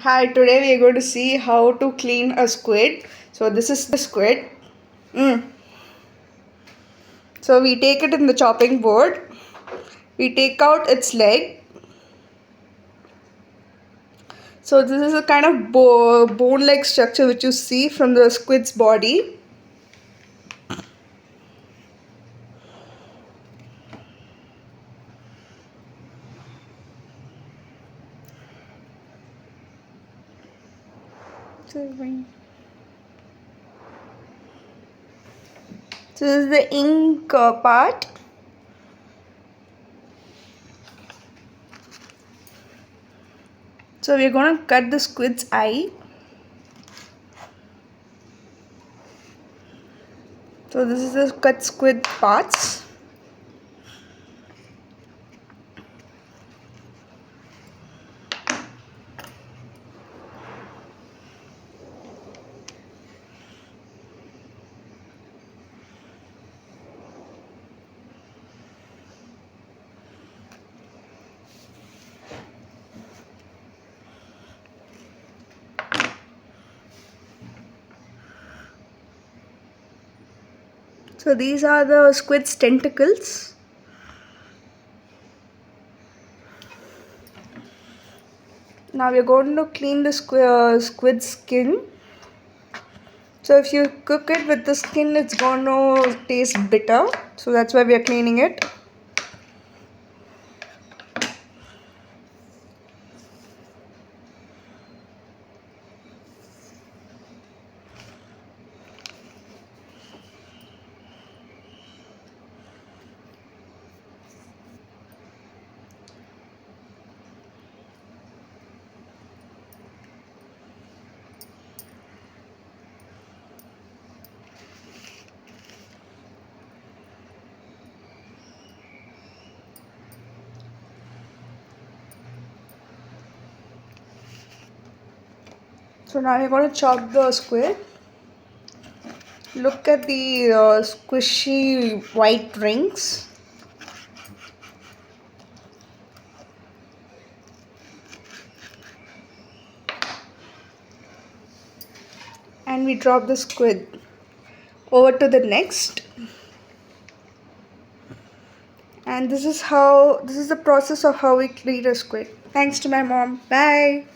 Hi, today we are going to see how to clean a squid. So this is the squid. Mm. So we take it in the chopping board. We take out its leg. So this is a kind of bone-like structure which you see from the squid's body. So this is the ink part. So we're going to cut the squid's eye. So this is the cut squid parts. So these are the squid's tentacles. Now we're going to clean the squid skin. So if you cook it with the skin, it's going to taste bitter. So that's why we are cleaning it. So now we're going to chop the squid. Look at the squishy white rings. And we drop the squid over to the next. And this is the process of how we clean a squid. Thanks to my mom. Bye.